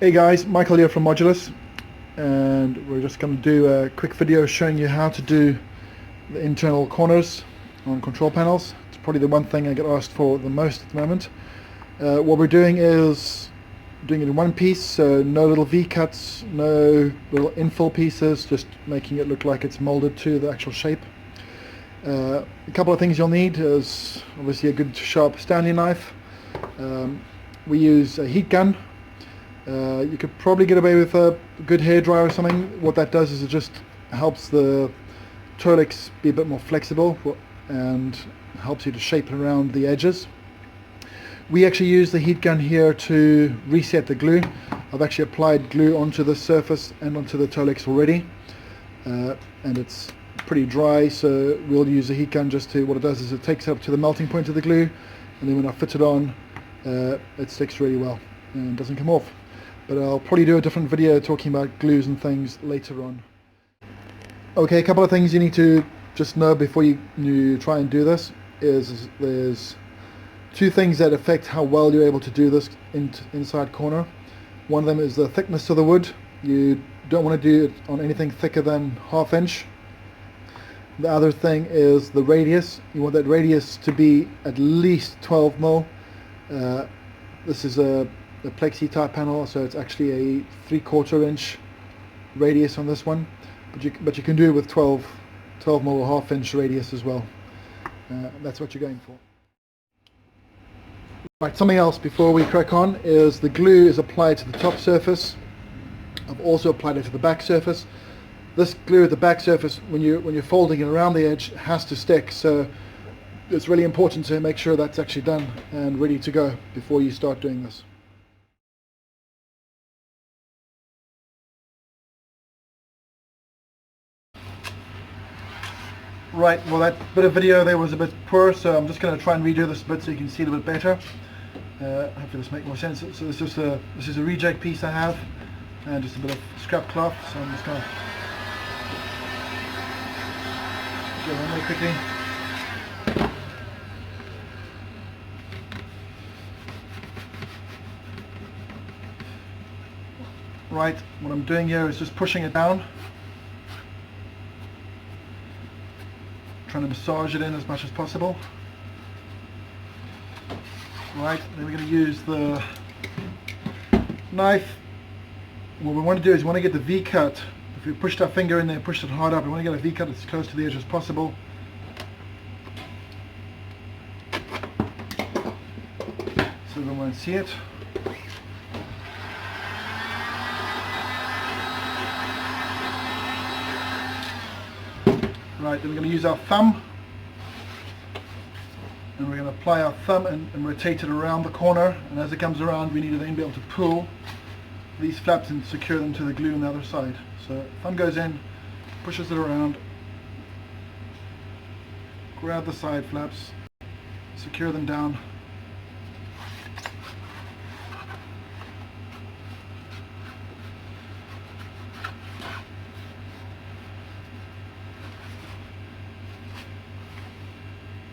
Hey guys, Michael here from Modulus, and we're just going to do a quick video showing you how to do the internal corners on control panels. It's probably the one thing I get asked for the most at the moment. What we're doing is doing it in one piece, so no little V-cuts, no little infill pieces, just making it look like it's molded to the actual shape. A couple of things you'll need is obviously a good sharp Stanley knife. We use a heat gun. You could probably get away with a good hairdryer or something. What that does is it just helps the Tolex be a bit more flexible and helps you to shape it around the edges. We actually use the heat gun here to reset the glue. I've actually applied glue onto the surface and onto the Tolex already, and it's pretty dry, so we'll use the heat gun just to, what it does is it takes it up to the melting point of the glue, and then when I fit it on, it sticks really well and doesn't come off. But I'll probably do a different video talking about glues and things later on. Okay, a couple of things you need to just know before you try and do this is there's two things that affect how well you're able to do this inside corner. One of them is the thickness of the wood. You don't want to do it on anything thicker than 1/2 inch. The other thing is the radius. You want that radius to be at least 12 mil. This is a plexi type panel, so it's actually a 3/4 inch radius on this one, but you can do it with 12 mil or 1/2 inch radius as well. That's what you're going for. Right, something else before we crack on is the glue is applied to the top surface. I've also applied it to the back surface. This glue at the back surface, when you're folding it around the edge, has to stick, so it's really important to make sure that's actually done and ready to go before you start doing this. Right, well, that bit of video there was a bit poor, so I'm just going to try and redo this bit so you can see it a bit better. Hopefully this makes more sense. So this is a reject piece I have, and just a bit of scrap cloth, so I'm just going to go on really quickly. Right, what I'm doing here is just pushing it down, trying to massage it in as much as possible. Right, then we're going to use the knife. What we want to do is we want to get the V-cut. If we pushed our finger in there and pushed it hard up, we want to get a V-cut as close to the edge as possible. So we won't see it. Right, then we're going to use our thumb, and we're going to apply our thumb and rotate it around the corner, and as it comes around we need to then be able to pull these flaps and secure them to the glue on the other side. So thumb goes in, pushes it around, grab the side flaps, secure them down,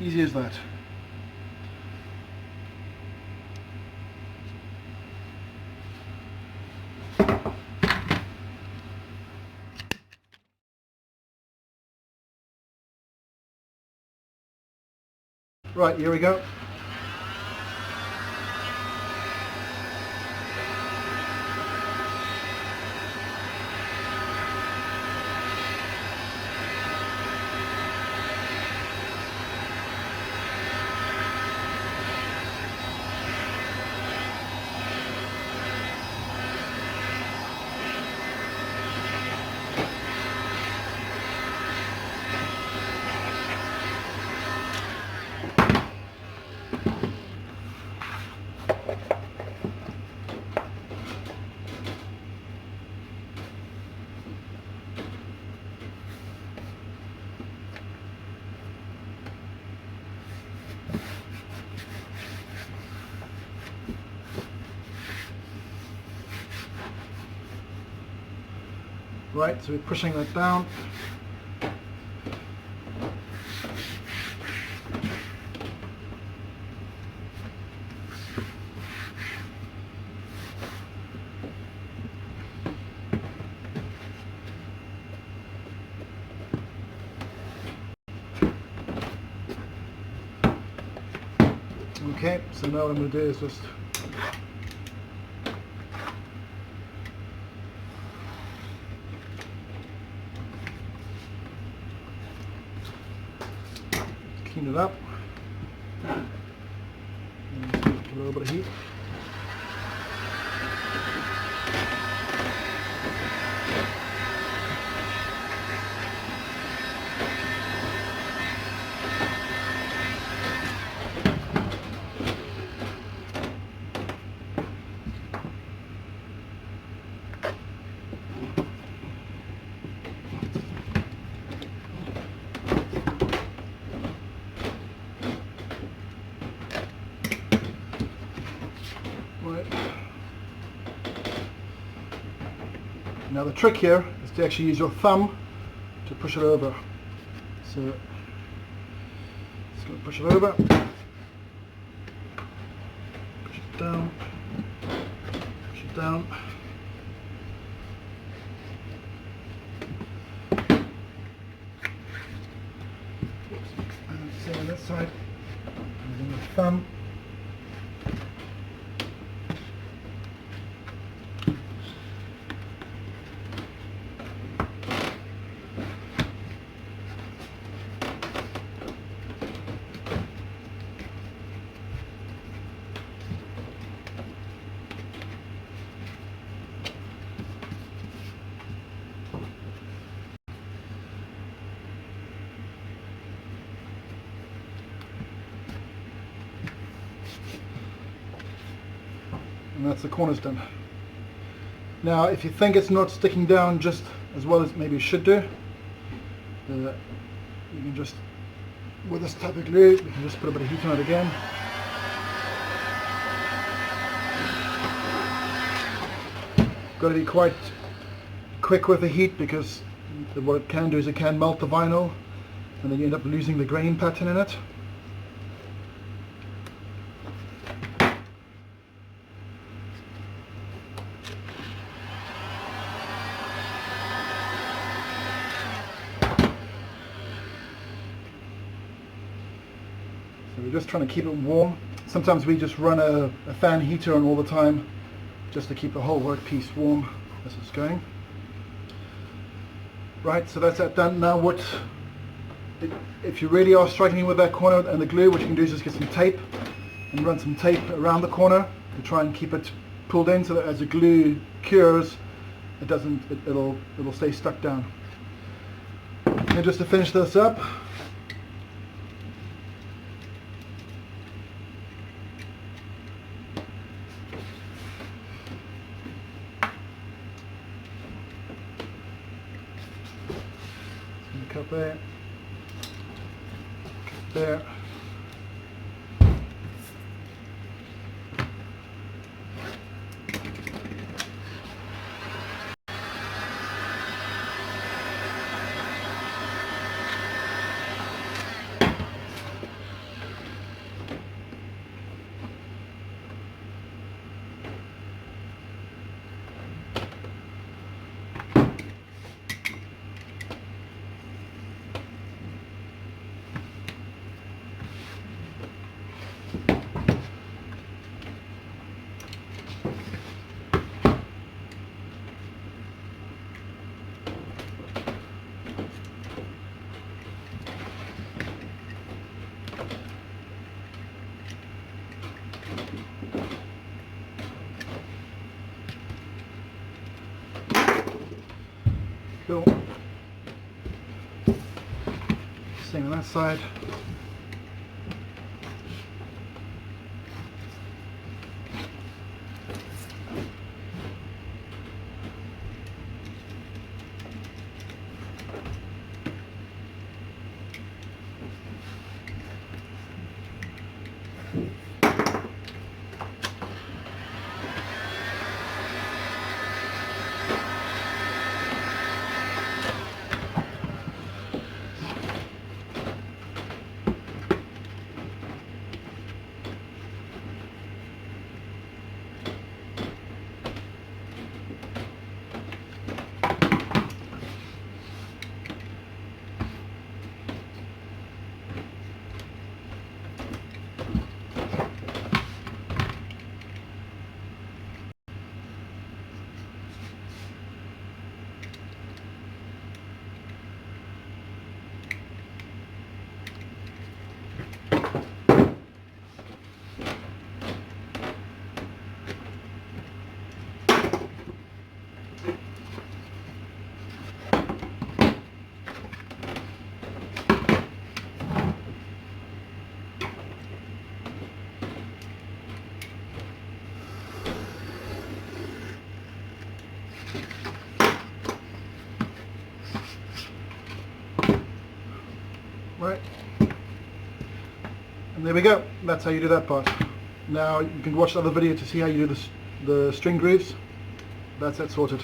easy as that. Right, here we go. Right, so we're pushing that down. Okay, so now what I'm going to do is just clean it up and give it a little bit of heat. Right. Now the trick here is to actually use your thumb to push it over. So just going to push it over, push it down, push it down. And same on this side, using the thumb. And that's the corners done. Now if you think it's not sticking down just as well as maybe it should do, you can just, with this type of glue, we can just put a bit of heat on it again. Got to be quite quick with the heat, because what it can do is it can melt the vinyl and then you end up losing the grain pattern in it. So we're just trying to keep it warm. Sometimes we just run a fan heater on all the time just to keep the whole workpiece warm as it's going. Right, so that's that done. Now if you really are struggling with that corner and the glue, what you can do is just get some tape and run some tape around the corner to try and keep it pulled in, so that as the glue cures, it'll stay stuck down. And just to finish this up, cut there, cut there. Cool. Same on that side. Right, and there we go. That's how you do that part. Now you can watch the other video to see how you do the string grooves. That's that sorted.